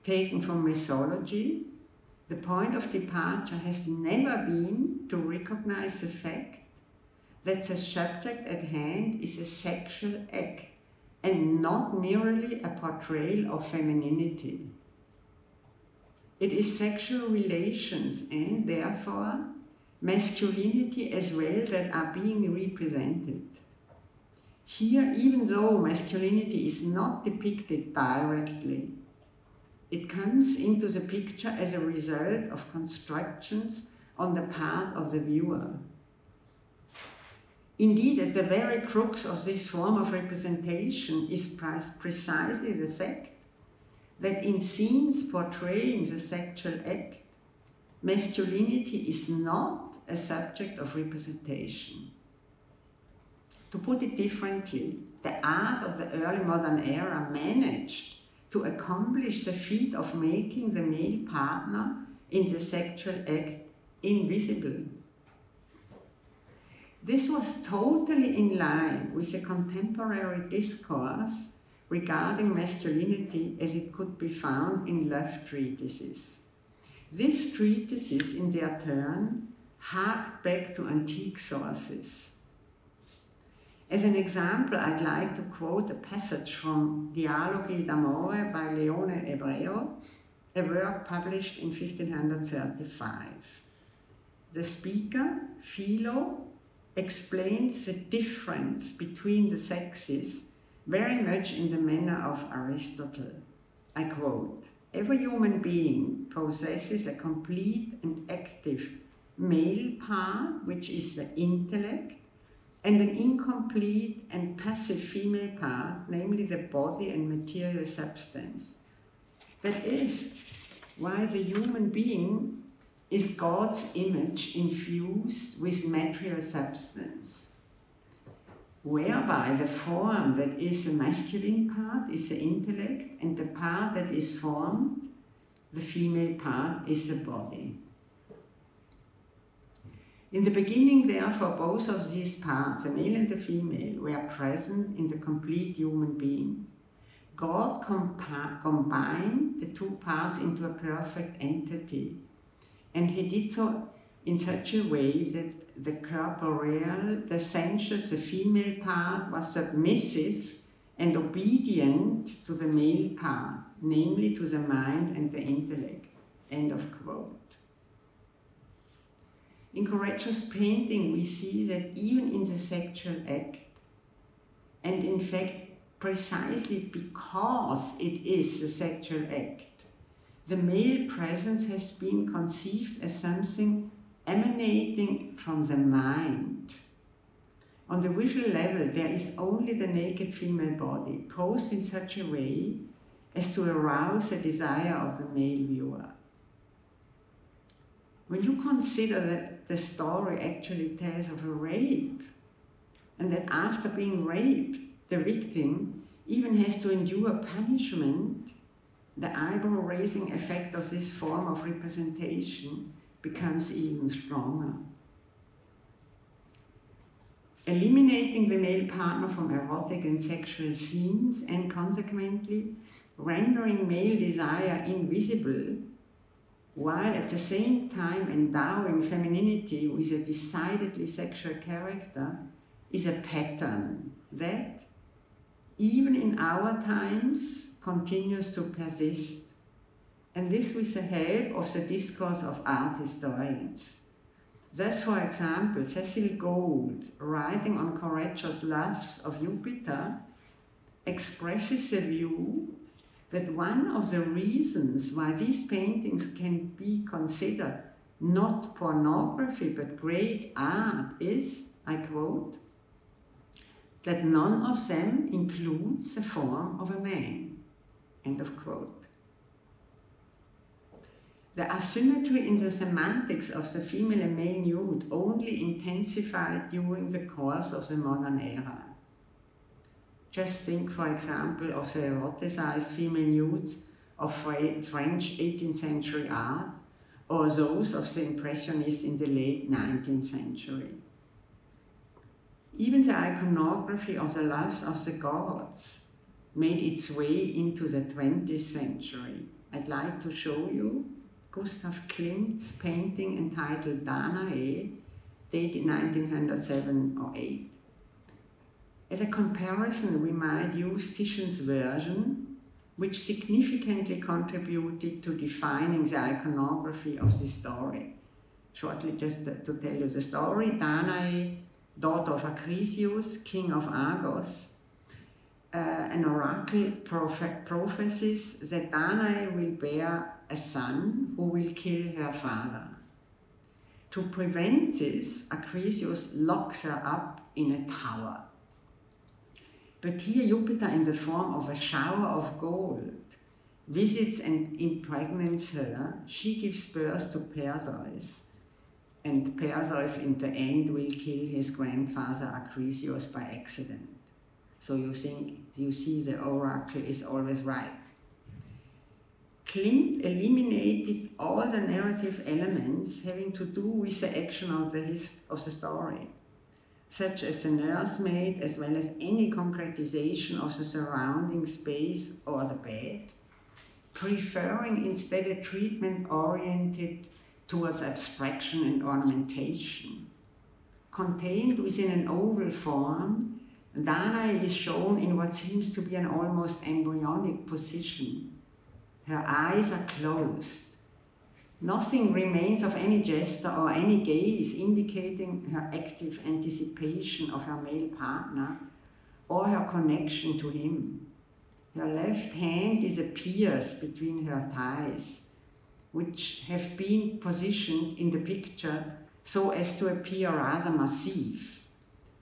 taken from mythology, the point of departure has never been to recognize the fact that the subject at hand is a sexual act and not merely a portrayal of femininity. It is sexual relations and, therefore, masculinity as well that are being represented. Here, even though masculinity is not depicted directly, it comes into the picture as a result of constructions on the part of the viewer. Indeed, at the very crux of this form of representation is precisely the fact that in scenes portraying the sexual act, masculinity is not a subject of representation. To put it differently, the art of the early modern era managed to accomplish the feat of making the male partner in the sexual act invisible. This was totally in line with the contemporary discourse regarding masculinity as it could be found in love treatises. These treatises, in their turn, harked back to antique sources. As an example, I'd like to quote a passage from Dialoghi d'amore by Leone Ebreo, a work published in 1535. The speaker, Philo, explains the difference between the sexes very much in the manner of Aristotle. I quote, "Every human being possesses a complete and active male part, which is the intellect, and an incomplete and passive female part, namely the body and material substance. That is why the human being is God's image infused with material substance, whereby the form that is the masculine part is the intellect, and the part that is formed, the female part, is the body. In the beginning, therefore, both of these parts, the male and the female, were present in the complete human being. God combined the two parts into a perfect entity, and he did so in such a way that the corporeal, the sensuous, the female part was submissive and obedient to the male part, namely to the mind and the intellect." End of quote. In Correggio's painting, we see that even in the sexual act, and in fact precisely because it is the sexual act, the male presence has been conceived as something emanating from the mind. On the visual level, there is only the naked female body, posed in such a way as to arouse the desire of the male viewer. When you consider that the story actually tells of a rape, and that after being raped, the victim even has to endure punishment, the eyebrow-raising effect of this form of representation becomes even stronger. Eliminating the male partner from erotic and sexual scenes, and consequently rendering male desire invisible, while at the same time endowing femininity with a decidedly sexual character, is a pattern that, even in our times, continues to persist, and this with the help of the discourse of art historians. Thus, for example, Cecil Gould, writing on Correggio's Loves of Jupiter, expresses the view that one of the reasons why these paintings can be considered not pornography but great art is, I quote, that none of them includes the form of a man. End of quote. The asymmetry in the semantics of the female and male nude only intensified during the course of the modern era. Just think, for example, of the eroticized female nudes of French 18th century art, or those of the Impressionists in the late 19th century. Even the iconography of the Loves of the Gods made its way into the 20th century. I'd like to show you Gustav Klimt's painting entitled Danae, dated 1907 or 8. As a comparison, we might use Titian's version, which significantly contributed to defining the iconography of this story. Shortly, just to tell you the story, Danae, daughter of Acrisius, king of Argos, an oracle prophesies that Danae will bear a son who will kill her father. To prevent this, Acrisius locks her up in a tower. But here Jupiter, in the form of a shower of gold, visits and impregnates her. She gives birth to Perseus, and Perseus in the end will kill his grandfather Acrisius by accident. So you see the oracle is always right. Klimt eliminated all the narrative elements having to do with the action of the story, such as the nursemaid, as well as any concretization of the surrounding space or the bed, preferring instead a treatment oriented towards abstraction and ornamentation. Contained within an oval form, Danae is shown in what seems to be an almost embryonic position. Her eyes are closed. Nothing remains of any gesture or any gaze indicating her active anticipation of her male partner or her connection to him. Her left hand disappears between her thighs, which have been positioned in the picture so as to appear rather massive.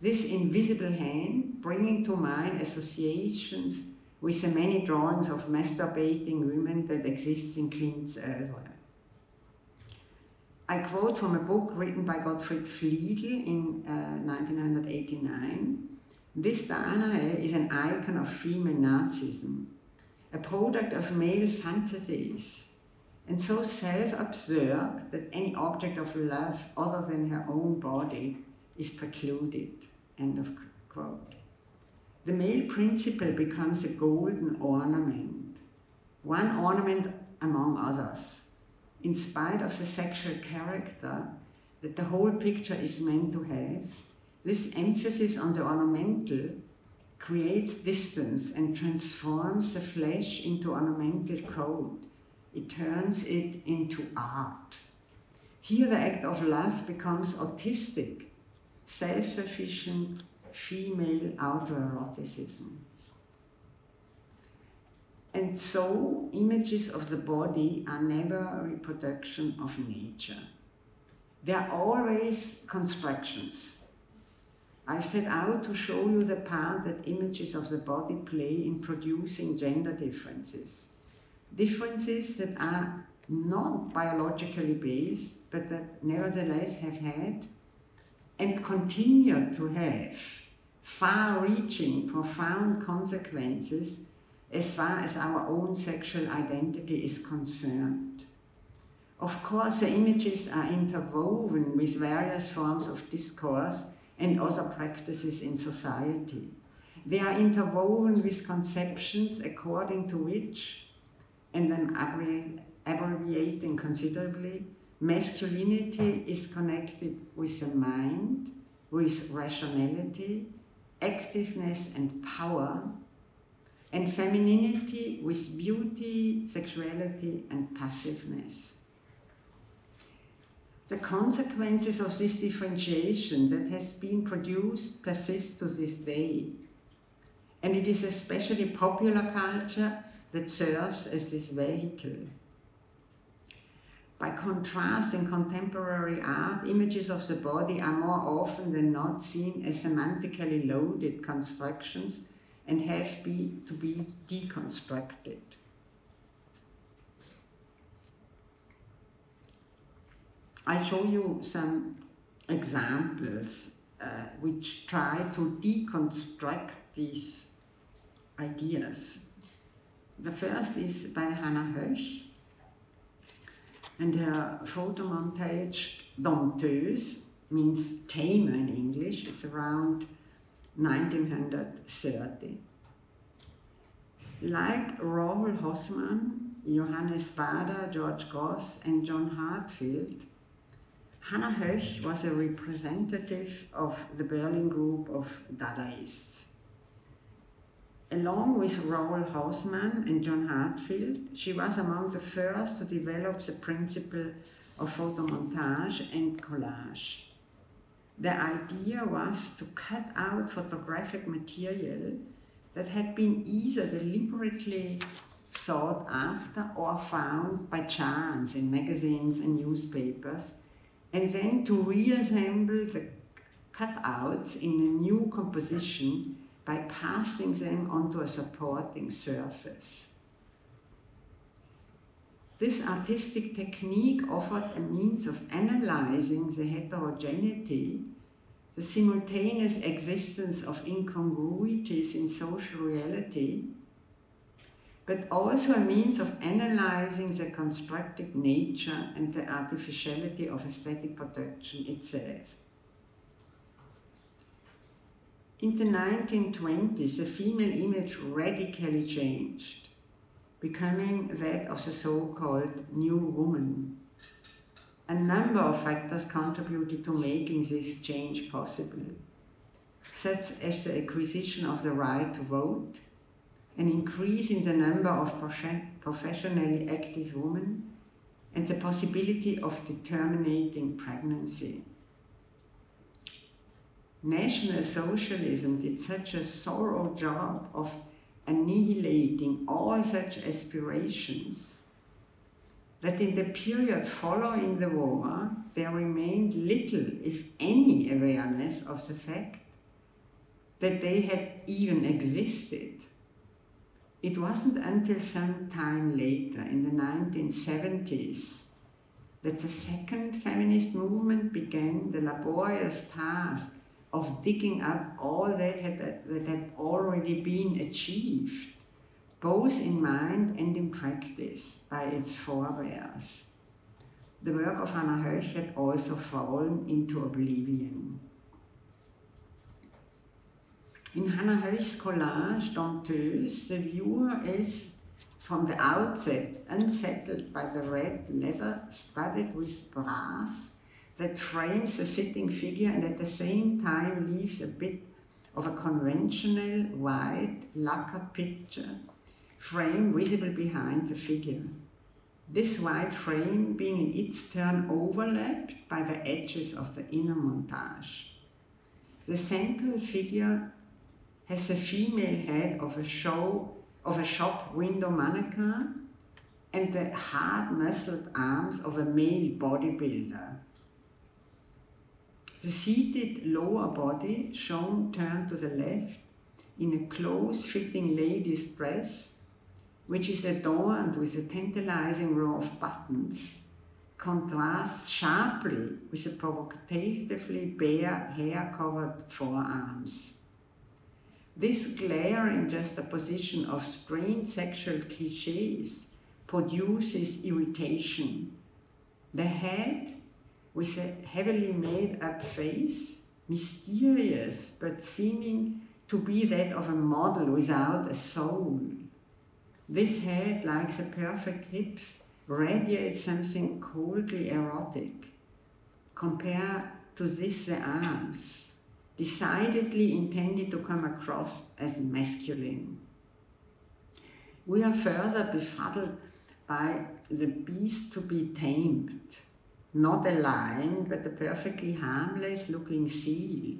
This invisible hand bringing to mind associations with the many drawings of masturbating women that exists in Klimt's oeuvre. I quote from a book written by Gottfried Fliegel in 1989. This Danae is an icon of female narcissism, a product of male fantasies, and so self-absorbed that any object of love other than her own body is precluded. End of quote. The male principle becomes a golden ornament, one ornament among others, in spite of the sexual character that the whole picture is meant to have. This emphasis on the ornamental creates distance and transforms the flesh into ornamental code. It turns it into art. Here the act of love becomes autistic, self-sufficient, female autoeroticism. And so, images of the body are never a reproduction of nature. They are always constructions. I've set out to show you the part that images of the body play in producing gender differences. Differences that are not biologically based, but that nevertheless have had and continue to have far-reaching, profound consequences as far as our own sexual identity is concerned. Of course, the images are interwoven with various forms of discourse and other practices in society. They are interwoven with conceptions according to which, and I'm abbreviating considerably, masculinity is connected with the mind, with rationality, activeness and power, and femininity with beauty, sexuality, and passiveness. The consequences of this differentiation that has been produced persist to this day, and it is especially popular culture that serves as this vehicle. By contrast, in contemporary art, images of the body are more often than not seen as semantically loaded constructions and have to be deconstructed. I'll show you some examples which try to deconstruct these ideas. The first is by Hannah Höch and her photomontage Dompteuse, means tamer in English. It's around 1930. Like Rahul Hosman, Johannes Bader, George Goss, and John Hartfield, Hannah Höch was a representative of the Berlin group of Dadaists. Along with Rahul Hosman and John Hartfield, she was among the first to develop the principle of photomontage and collage. The idea was to cut out photographic material that had been either deliberately sought after or found by chance in magazines and newspapers, and then to reassemble the cutouts in a new composition by passing them onto a supporting surface. This artistic technique offered a means of analyzing the heterogeneity, the simultaneous existence of incongruities in social reality, but also a means of analyzing the constructed nature and the artificiality of aesthetic production itself. In the 1920s, the female image radically changed, becoming that of the so-called new woman. A number of factors contributed to making this change possible, such as the acquisition of the right to vote, an increase in the number of professionally active women, and the possibility of terminating pregnancy. National Socialism did such a thorough job of annihilating all such aspirations that in the period following the war, there remained little, if any, awareness of the fact that they had even existed. It wasn't until some time later, in the 1970s, that the second feminist movement began the laborious task of digging up all that had already been achieved, both in mind and in practice, by its forebears. The work of Hannah Höch had also fallen into oblivion. In Hannah Höch's collage, Dompteuse, the viewer is, from the outset, unsettled by the red leather studded with brass that frames a sitting figure and at the same time leaves a bit of a conventional white lacquered picture frame visible behind the figure. This white frame being in its turn overlapped by the edges of the inner montage. The central figure has a female head of a shop window mannequin and the hard muscled arms of a male bodybuilder. The seated lower body, shown turned to the left, in a close-fitting lady's dress, which is adorned with a tantalizing row of buttons, contrasts sharply with the provocatively bare, hair-covered forearms. This glaring juxtaposition of strange sexual cliches produces irritation. The head, with a heavily made-up face, mysterious but seeming to be that of a model without a soul. This head, like the perfect hips, radiates something coldly erotic. Compare to this the arms, decidedly intended to come across as masculine. We are further befuddled by the beast to be tamed. Not a lion, but a perfectly harmless-looking seal.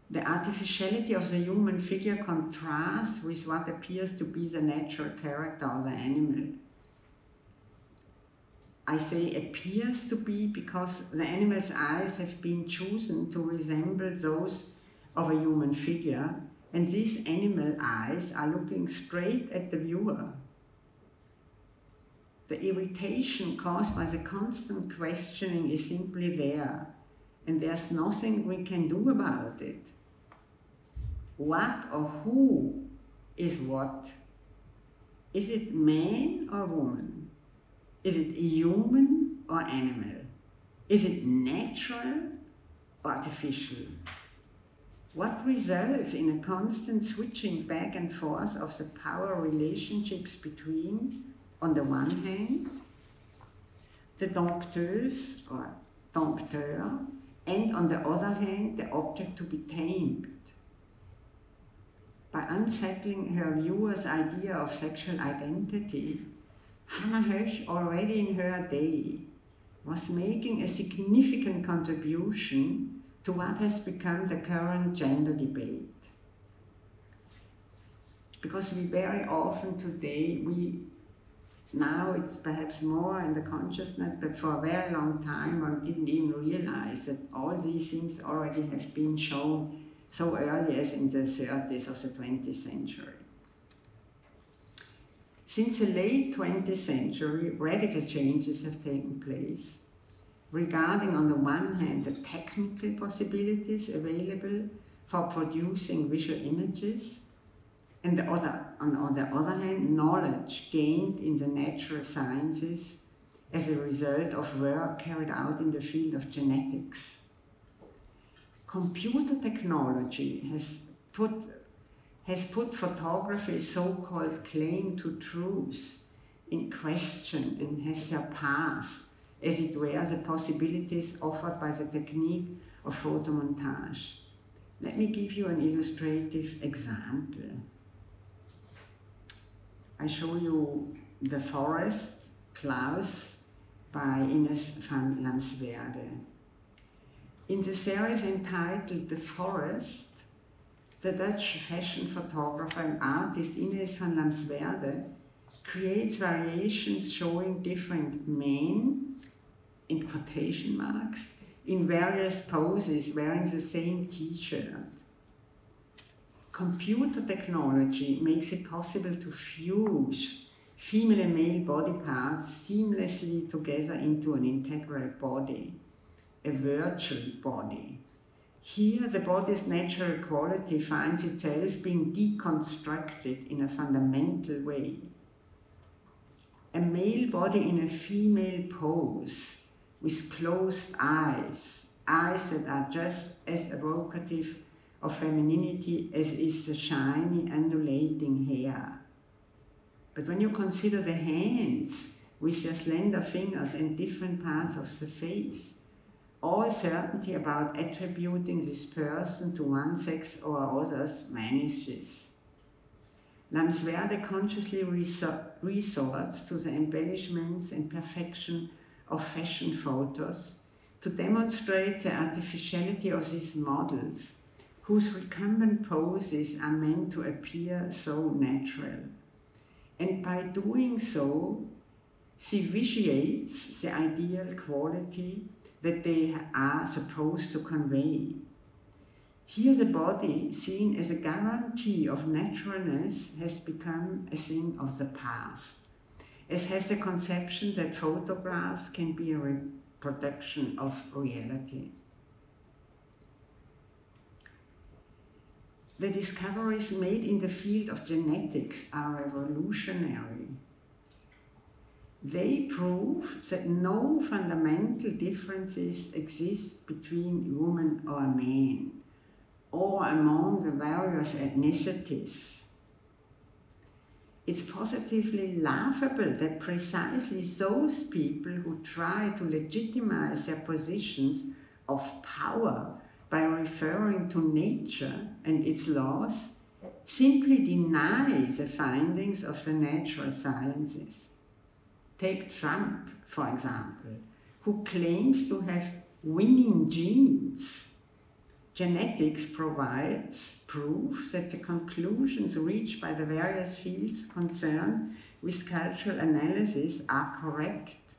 The artificiality of the human figure contrasts with what appears to be the natural character of the animal. I say appears to be because the animal's eyes have been chosen to resemble those of a human figure, and these animal eyes are looking straight at the viewer. The irritation caused by the constant questioning is simply there, and there's nothing we can do about it. What or who is what? Is it man or woman? Is it human or animal? Is it natural or artificial? What results in a constant switching back and forth of the power relationships between, on the one hand, the dompteuse or dompteur, and on the other hand, the object to be tamed? By unsettling her viewer's idea of sexual identity, Hannah Höch, already in her day, was making a significant contribution to what has become the current gender debate. Because we very often today, now it's perhaps more in the consciousness, but for a very long time one didn't even realize that all these things already have been shown so early as in the 30s of the 20th century. Since the late 20th century, radical changes have taken place regarding, on the one hand, the technical possibilities available for producing visual images, And on the other hand, knowledge gained in the natural sciences as a result of work carried out in the field of genetics. Computer technology has put photography's so-called claim to truth in question and has surpassed, as it were, the possibilities offered by the technique of photomontage. Let me give you an illustrative example. I show you The Forest, Klaus, by Ines van Lamswerde. In the series entitled The Forest, the Dutch fashion photographer and artist Ines van Lamswerde creates variations showing different men, in quotation marks, in various poses wearing the same t-shirt. Computer technology makes it possible to fuse female and male body parts seamlessly together into an integral body, a virtual body. Here, the body's natural quality finds itself being deconstructed in a fundamental way. A male body in a female pose, with closed eyes, eyes that are just as evocative of femininity as is the shiny, undulating hair. But when you consider the hands with their slender fingers and different parts of the face, all certainty about attributing this person to one sex or others vanishes. Lamswerde consciously resorts to the embellishments and perfection of fashion photos to demonstrate the artificiality of these models, whose recumbent poses are meant to appear so natural. And by doing so, she vitiates the ideal quality that they are supposed to convey. Here the body, seen as a guarantee of naturalness, has become a thing of the past, as has the conception that photographs can be a reproduction of reality. The discoveries made in the field of genetics are revolutionary. They prove that no fundamental differences exist between woman or man, or among the various ethnicities. It's positively laughable that precisely those people who try to legitimize their positions of power by referring to nature and its laws simply deny the findings of the natural sciences. Take Trump, for example, who claims to have winning genes. Genetics provides proof that the conclusions reached by the various fields concerned with cultural analysis are correct.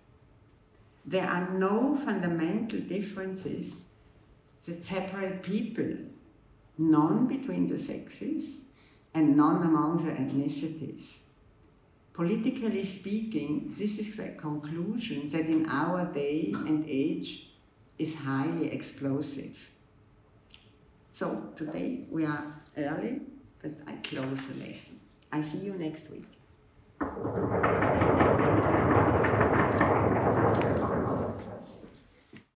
There are no fundamental differences that separate people, none between the sexes and none among the ethnicities. Politically speaking, this is a conclusion that in our day and age is highly explosive. So today we are early, but I close the lesson. I see you next week.